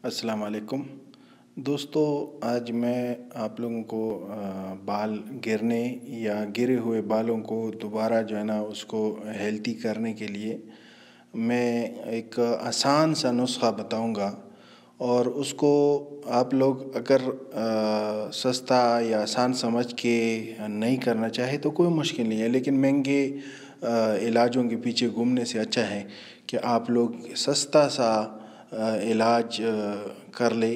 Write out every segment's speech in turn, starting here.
السلام علیکم دوستو، آج میں آپ لوگوں کو بال گرنے یا گرے ہوئے بالوں کو دوبارہ جو ہے نا اس کو ہیلتھی کرنے کے لیے میں ایک آسان سا نسخہ بتاؤں گا، اور اس کو آپ لوگ اگر سستا یا آسان سمجھ کے نہیں کرنا چاہے تو کوئی مشکل نہیں ہے، لیکن مہنگے علاجوں کے پیچھے گھومنے سے اچھا ہے کہ آپ لوگ سستا سا علاج کر لے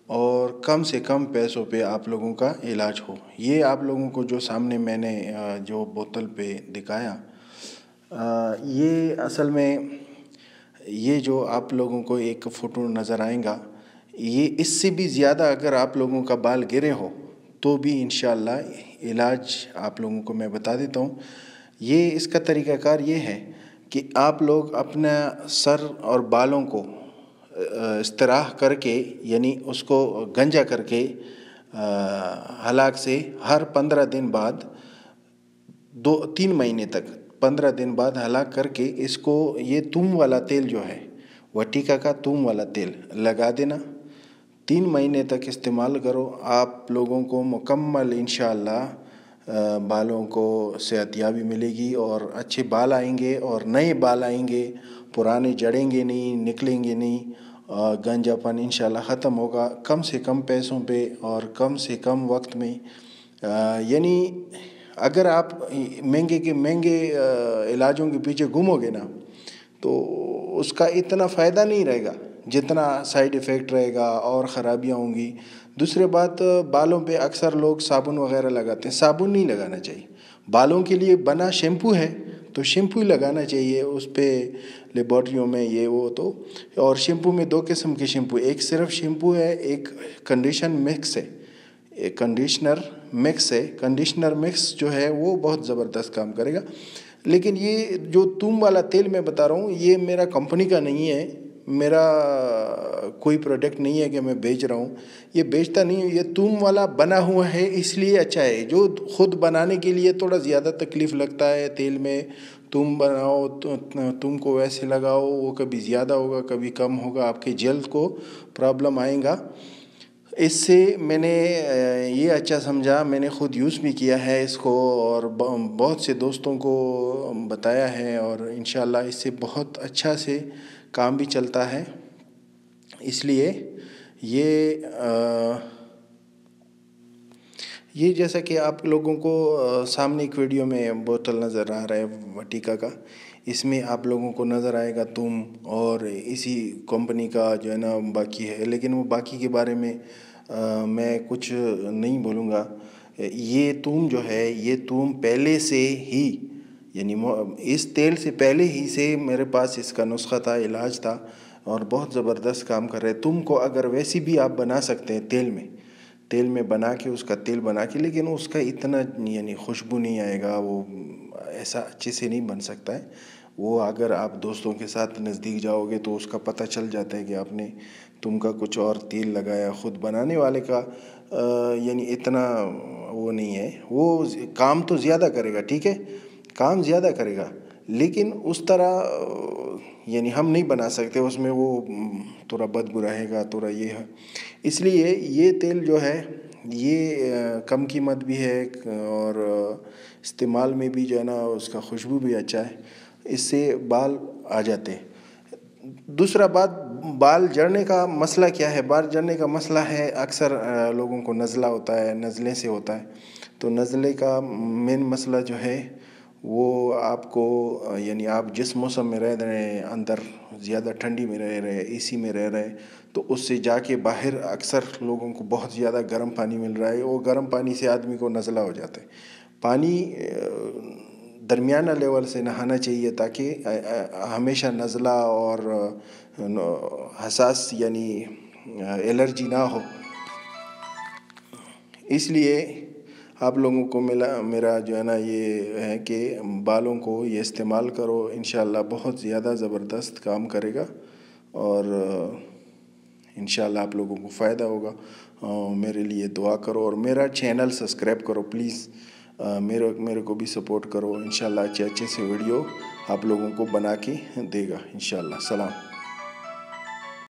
اور کم سے کم پیسوں پہ آپ لوگوں کا علاج ہو۔ یہ آپ لوگوں کو جو سامنے میں نے جو بوتل پہ دکھایا، یہ اصل میں یہ جو آپ لوگوں کو ایک فوٹو نظر آئے گا، یہ اس سے بھی زیادہ اگر آپ لوگوں کا بال گرے ہو تو بھی انشاءاللہ علاج آپ لوگوں کو میں بتا دیتا ہوں۔ یہ اس کا طریقہ کار یہ ہے کہ آپ لوگ اپنا سر اور بالوں کو استراح کر کے، یعنی اس کو گنجا کر کے ہلاک سے ہر 15 دن بعد 2-3 مہینے تک 15 دن بعد ہلاک کر کے اس کو یہ توم والا تیل جو ہے، وٹیکا کا توم والا تیل لگا دینا۔ 3 مہینے تک استعمال کرو، آپ لوگوں کو مکمل انشاءاللہ بالوں کو صحت یابی ملے گی اور اچھے بال آئیں گے اور نئے بال آئیں گے، پرانے جڑیں گے نہیں، نکلیں گے نہیں، گنجا پن انشاءاللہ ختم ہوگا کم سے کم پیسوں پہ اور کم سے کم وقت میں۔ یعنی اگر آپ مہنگے کے مہنگے علاجوں کے پیچھے گھومو گے نا تو اس کا اتنا فائدہ نہیں رہے گا جتنا سائیڈ ایفیکٹ رہے گا اور خرابیاں ہوں گی۔ دوسرے بات، بالوں پہ اکثر لوگ صابن وغیرہ لگاتے ہیں، صابن نہیں لگانا چاہیے۔ بالوں کے لیے بنا شیمپو ہے تو شیمپو ہی لگانا چاہیے، اس پہ لیبارٹریوں میں یہ وہ تو۔ اور شیمپو میں 2 قسم کے شیمپو، ایک صرف شیمپو ہے، ایک کنڈیشن مکس ہے، ایک کنڈیشنر مکس ہے۔ کنڈیشنر مکس جو ہے وہ بہت زبردست کام کرے گا، لیکن یہ جو توم والا تیل میں بتا رہا ہوں یہ میرا کمپنی کا نہیں ہے، میرا کوئی پروڈکٹ نہیں ہے کہ میں بیچ رہا ہوں، یہ بیچتا نہیں ہوں، یہ توم والا بنا ہوا ہے اس لیے اچھا ہے۔ جو خود بنانے کے لیے تھوڑا زیادہ تکلیف لگتا ہے، تیل میں تم بناؤ تو تم کو ویسے لگاؤ، وہ کبھی زیادہ ہوگا کبھی کم ہوگا، آپ کے جلد کو پرابلم آئے گا۔ اس سے میں نے یہ اچھا سمجھا، میں نے خود یوز بھی کیا ہے اس کو اور بہت سے دوستوں کو بتایا ہے، اور انشاءاللہ اس سے بہت اچھا سے کام بھی چلتا ہے۔ اس لیے یہ جیسا کہ آپ لوگوں کو سامنے ایک ویڈیو میں بوتل نظر آ رہا ہے وٹیکا کا، اس میں آپ لوگوں کو نظر آئے گا توم، اور اسی کمپنی کا جو ہے نا باقی ہے، لیکن وہ باقی کے بارے میں میں کچھ نہیں بولوں گا۔ یہ توم جو ہے، یہ توم پہلے سے ہی، یعنی اس تیل سے پہلے ہی سے میرے پاس اس کا نسخہ تھا، علاج تھا، اور بہت زبردست کام کر رہے۔ تم کو اگر ویسی بھی آپ بنا سکتے ہیں تیل میں بنا کے، اس کا تیل بنا کے، لیکن اس کا اتنا یعنی خوشبو نہیں آئے گا، وہ ایسا اچھے سے نہیں بن سکتا ہے وہ۔ اگر آپ دوستوں کے ساتھ نزدیک جاؤ گے تو اس کا پتہ چل جاتا ہے کہ آپ نے تم کا کچھ اور تیل لگایا، خود بنانے والے کا یعنی اتنا وہ نہیں ہے۔ وہ کام تو زیادہ کرے گا، ٹھیک ہے، کام زیادہ کرے گا، لیکن اس طرح یعنی ہم نہیں بنا سکتے، اس میں وہ تھوڑا بدبو رہے گا، تھوڑا یہ ہے۔ اس لیے یہ تیل جو ہے یہ کم قیمت بھی ہے اور استعمال میں بھی جو ہے نا اس کا خوشبو بھی اچھا ہے، اس سے بال آ جاتے ہیں۔ دوسرا بات، بال جڑنے کا مسئلہ کیا ہے؟ بال جڑنے کا مسئلہ ہے اکثر لوگوں کو نزلہ ہوتا ہے، نزلے سے ہوتا ہے، تو نزلے کا مین مسئلہ جو ہے وہ آپ کو یعنی آپ جس موسم میں رہ رہے ہیں، اندر زیادہ ٹھنڈی میں رہ رہے، اے سی میں رہ رہے، تو اس سے جا کے باہر اکثر لوگوں کو بہت زیادہ گرم پانی مل رہا ہے، وہ گرم پانی سے آدمی کو نزلہ ہو جاتا ہے۔ پانی درمیانہ لیول سے نہانا چاہیے تاکہ ہمیشہ نزلہ اور حساس یعنی الرجی نہ ہو۔ اس لیے آپ لوگوں کو میرا جو ہے نا یہ ہے کہ بالوں کو یہ استعمال کرو، انشاءاللہ بہت زیادہ زبردست کام کرے گا، اور انشاءاللہ آپ لوگوں کو فائدہ ہوگا۔ میرے لیے دعا کرو اور میرا چینل سبسکرائب کرو پلیز، میرے کو بھی سپورٹ کرو، انشاءاللہ اچھے سے ویڈیو آپ لوگوں کو بنا کے دے گا انشاءاللہ۔ سلام۔